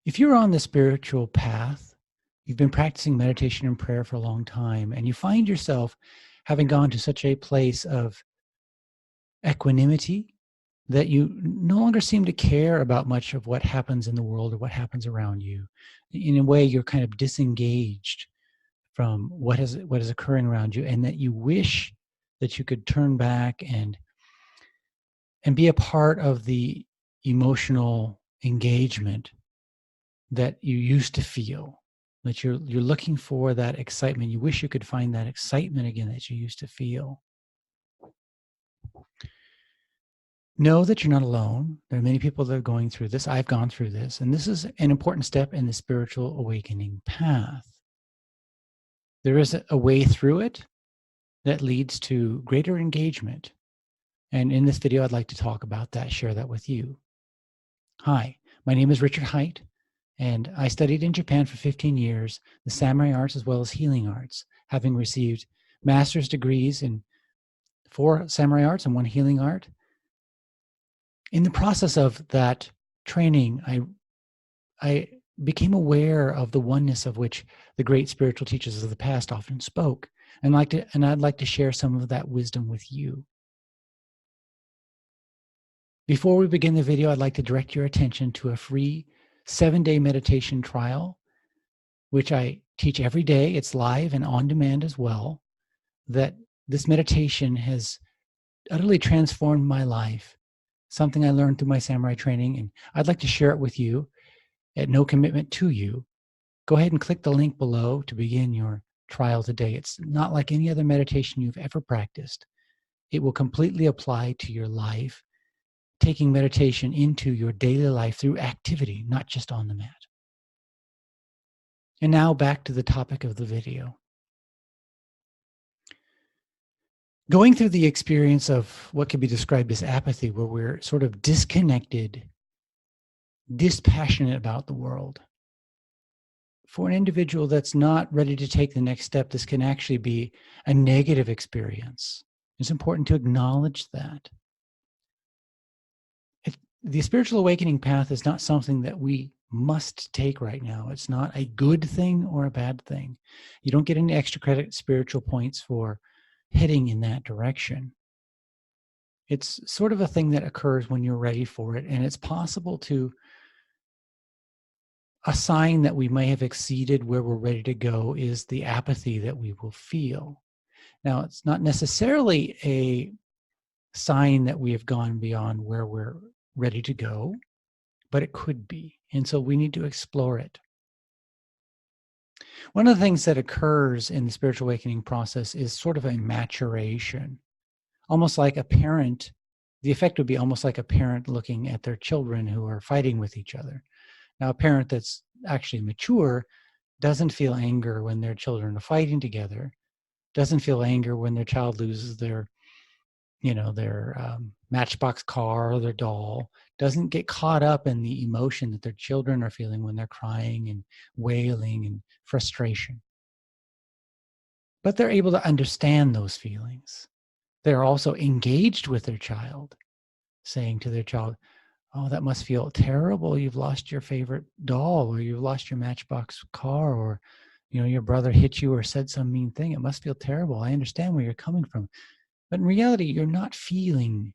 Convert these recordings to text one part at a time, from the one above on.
If you're on the spiritual path, you've been practicing meditation and prayer for a long time, and you find yourself having gone to such a place of equanimity that you no longer seem to care about much of what happens in the world or what happens around you. In a way, you're kind of disengaged from what is occurring around you, and that you wish that you could turn back and be a part of the emotional engagement that you used to feel, that you're looking for that excitement. You wish you could find that excitement again that you used to feel. Know that you're not alone. There are many people that are going through this. I've gone through this, and this is an important step in the spiritual awakening path. There is a way through it that leads to greater engagement. And in this video, I'd like to talk about that, share that with you. Hi, my name is Richard Haight, and I studied in Japan for 15 years, the samurai arts as well as healing arts, having received master's degrees in 4 samurai arts and 1 healing art. In the process of that training, I became aware of the oneness of which the great spiritual teachers of the past often spoke, and I'd like to share some of that wisdom with you. Before we begin the video, I'd like to direct your attention to a free 7-day meditation trial, which I teach every day. It's live and on demand as well. That this meditation has utterly transformed my life, something I learned through my samurai training, and I'd like to share it with you at no commitment to you. Go ahead and click the link below to begin your trial today. It's not like any other meditation you've ever practiced. It will completely apply to your life, taking meditation into your daily life through activity, not just on the mat. And now back to the topic of the video. Going through the experience of what can be described as apathy, where we're sort of disconnected, dispassionate about the world. For an individual that's not ready to take the next step, this can actually be a negative experience. It's important to acknowledge that. The spiritual awakening path is not something that we must take right now. It's not a good thing or a bad thing. You don't get any extra credit, spiritual points for heading in that direction. It's sort of a thing that occurs when you're ready for it, and it's possible to a sign that we may have exceeded where we're ready to go is the apathy that we will feel. Now, it's not necessarily a sign that we have gone beyond where we're ready to go, but it could be. And so we need to explore it. One of the things that occurs in the spiritual awakening process is sort of a maturation, almost like a parent. The effect would be almost like a parent looking at their children who are fighting with each other. Now, a parent that's actually mature doesn't feel anger when their children are fighting together, doesn't feel anger when their child loses their matchbox car or their doll, doesn't get caught up in the emotion that their children are feeling when they're crying and wailing and frustration. But they're able to understand those feelings. They're also engaged with their child, saying to their child, "Oh, that must feel terrible. You've lost your favorite doll, or you've lost your matchbox car, or your brother hit you or said some mean thing. It must feel terrible. I understand where you're coming from." But in reality, you're not feeling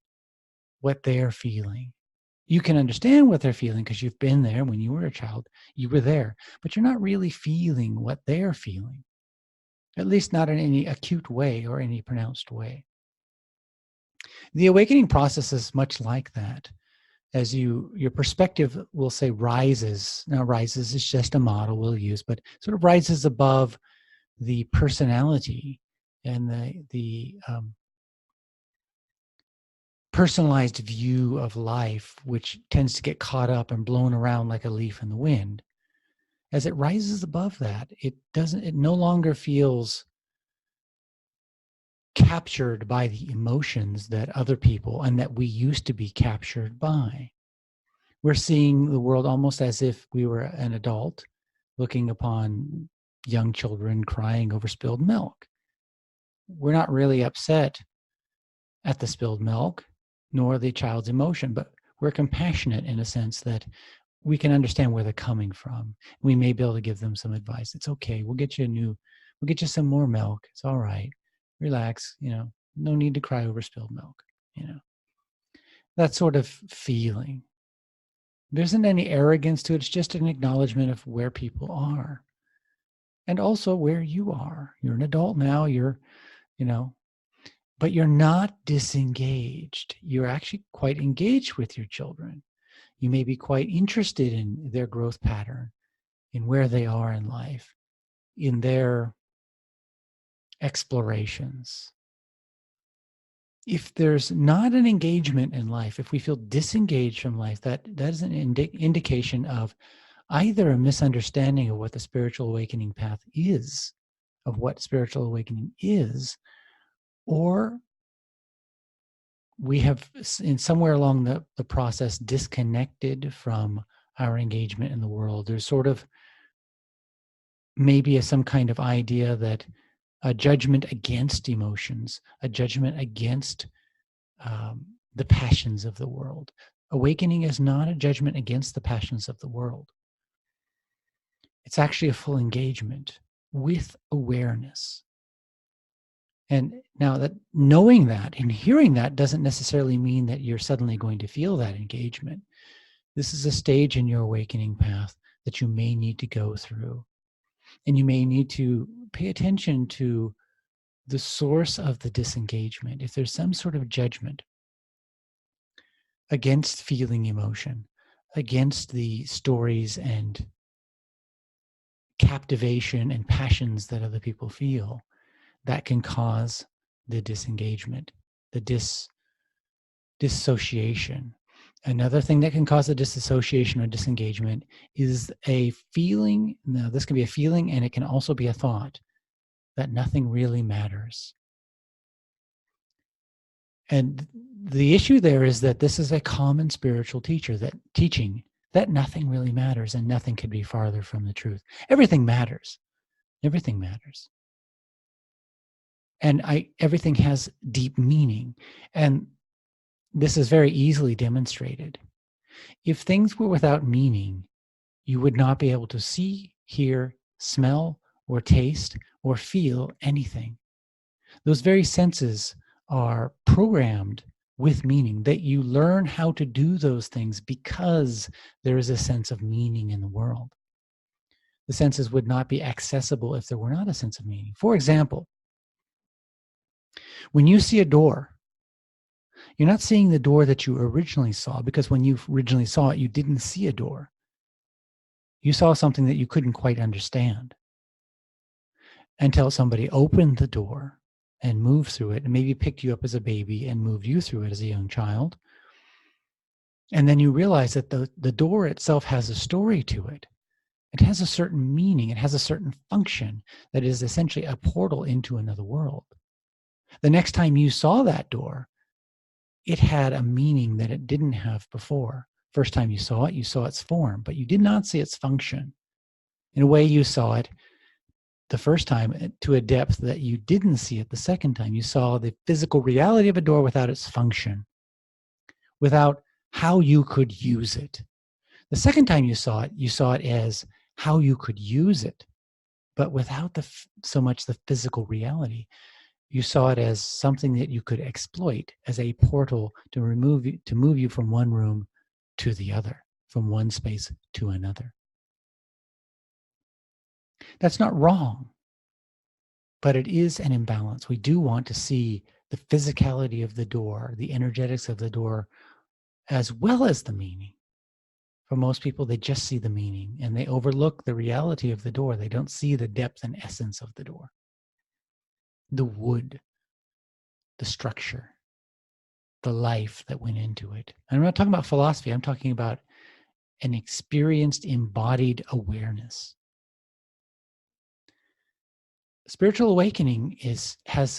what they're feeling. You can understand what they're feeling because you've been there when you were a child. You were there, but you're not really feeling what they're feeling, at least not in any acute way or any pronounced way. The awakening process is much like that. As your perspective will say rises. Now, rises is just a model we'll use, but sort of rises above the personality and the personalized view of life, which tends to get caught up and blown around like a leaf in the wind. As it rises above that, it no longer feels captured by the emotions that other people and that we used to be captured by. We're seeing the world almost as if we were an adult looking upon young children crying over spilled milk. We're not really upset at the spilled milk, nor the child's emotion, but we're compassionate in a sense that we can understand where they're coming from. We may be able to give them some advice. It's okay. We'll get you some more milk. It's all right. Relax, no need to cry over spilled milk, that sort of feeling. There isn't any arrogance to it. It's just an acknowledgement of where people are and also where you are. You're an adult now, but you're not disengaged. You're actually quite engaged with your children. You may be quite interested in their growth pattern, in where they are in life, in their explorations. If there's not an engagement in life, if we feel disengaged from life, that is an indication of either a misunderstanding of what the spiritual awakening path is, of what spiritual awakening is, or we have, in somewhere along the process, disconnected from our engagement in the world. There's sort of maybe some kind of idea that a judgment against emotions, a judgment against the passions of the world. Awakening is not a judgment against the passions of the world. It's actually a full engagement with awareness. And now that knowing that and hearing that doesn't necessarily mean that you're suddenly going to feel that engagement. This is a stage in your awakening path that you may need to go through. And you may need to pay attention to the source of the disengagement. If there's some sort of judgment against feeling emotion, against the stories and captivation and passions that other people feel, that can cause the disengagement, the dissociation. Another thing that can cause a disassociation or disengagement is a feeling. Now, this can be a feeling, and it can also be a thought that nothing really matters. And the issue there is that this is a common spiritual teaching that nothing really matters and nothing could be farther from the truth. Everything matters. Everything matters. And everything has deep meaning. And this is very easily demonstrated. If things were without meaning, you would not be able to see, hear, smell, or taste, or feel anything. Those very senses are programmed with meaning, that you learn how to do those things because there is a sense of meaning in the world. The senses would not be accessible if there were not a sense of meaning. For example, when you see a door, you're not seeing the door that you originally saw, because when you originally saw it, you didn't see a door. You saw something that you couldn't quite understand until somebody opened the door and moved through it and maybe picked you up as a baby and moved you through it as a young child. And then you realize that the door itself has a story to it. It has a certain meaning. It has a certain function that is essentially a portal into another world. The next time you saw that door, it had a meaning that it didn't have before. First time you saw its form, but you did not see its function. In a way, you saw it the first time to a depth that you didn't see it the second time. You saw the physical reality of a door without its function, without how you could use it. The second time you saw it as how you could use it, but without so much the physical reality. You saw it as something that you could exploit as a portal to move you from one room to the other, from one space to another. That's not wrong, but it is an imbalance. We do want to see the physicality of the door, the energetics of the door, as well as the meaning. For most people, they just see the meaning and they overlook the reality of the door. They don't see the depth and essence of the door, the wood, the structure, the life that went into it. And I'm not talking about philosophy. I'm talking about an experienced, embodied awareness. Spiritual awakening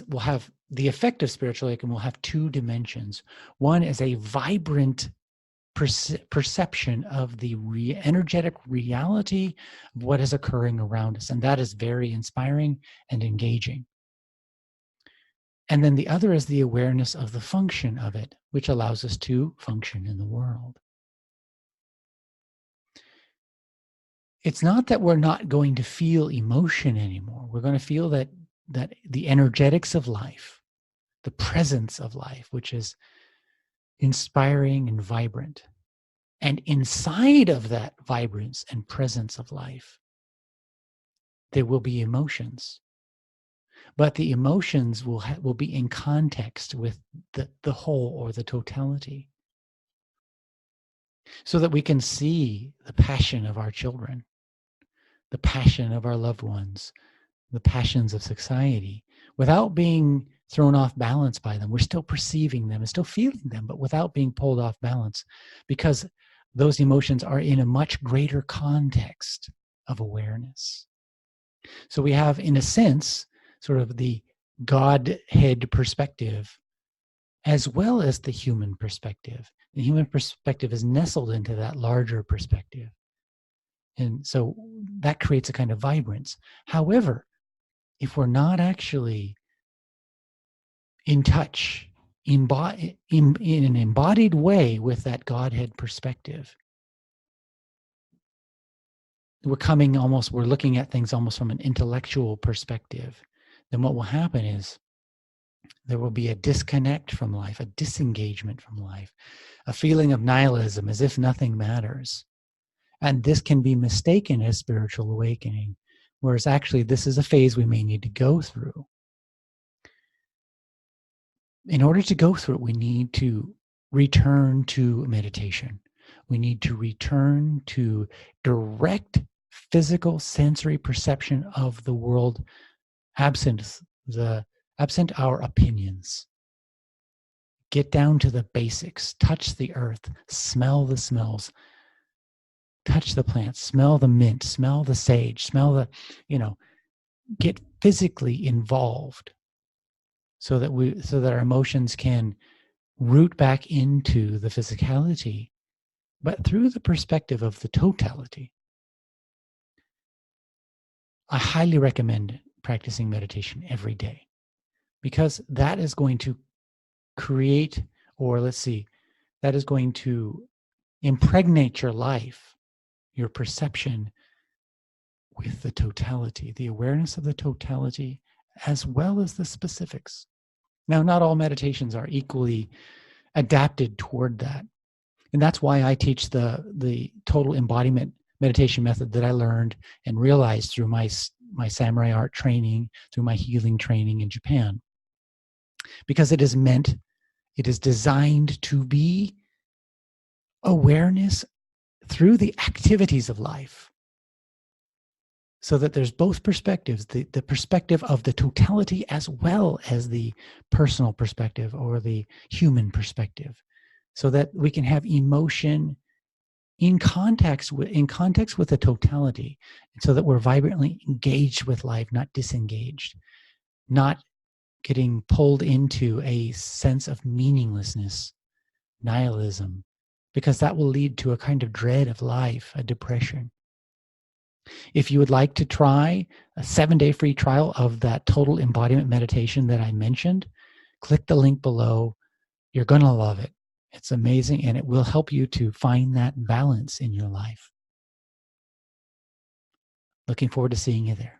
will have the effect of spiritual awakening will have two dimensions. One is a vibrant perception of the energetic reality of what is occurring around us, and that is very inspiring and engaging. And then the other is the awareness of the function of it, which allows us to function in the world. it's not that we're not going to feel emotion anymore. We're going to feel that the energetics of life, the presence of life, which is inspiring and vibrant. And inside of that vibrance and presence of life, there will be emotions. But the emotions will be in context with the whole or the totality. So that we can see the passion of our children, the passion of our loved ones, the passions of society, without being thrown off balance by them. We're still perceiving them and still feeling them, but without being pulled off balance, because those emotions are in a much greater context of awareness. So we have, in a sense, sort of the Godhead perspective, as well as the human perspective. The human perspective is nestled into that larger perspective. And so that creates a kind of vibrance. However, if we're not actually in touch, in an embodied way with that Godhead perspective, we're looking at things almost from an intellectual perspective, then what will happen is there will be a disconnect from life, a disengagement from life, a feeling of nihilism, as if nothing matters. And this can be mistaken as spiritual awakening, whereas actually this is a phase we may need to go through. In order to go through it, we need to return to meditation. We need to return to direct physical sensory perception of the world, absent our opinions. Get down to the basics. Touch the earth, smell the smells, touch the plants, smell the mint, smell the sage, get physically involved so that our emotions can root back into the physicality, but through the perspective of the totality. I highly recommend practicing meditation every day, because that is going to create, that is going to impregnate your life, your perception with the totality, the awareness of the totality, as well as the specifics. Now, not all meditations are equally adapted toward that. And that's why I teach the total embodiment meditation method that I learned and realized through my samurai art training, through my healing training in Japan. Because it is designed to be awareness through the activities of life. So that there's both perspectives, the perspective of the totality as well as the personal perspective or the human perspective, so that we can have emotion in context with the totality, and so that we're vibrantly engaged with life, not disengaged, not getting pulled into a sense of meaninglessness, nihilism, because that will lead to a kind of dread of life, a depression. If you would like to try a 7-day free trial of that total embodiment meditation that I mentioned, click the link below. You're going to love it. It's amazing, and it will help you to find that balance in your life. Looking forward to seeing you there.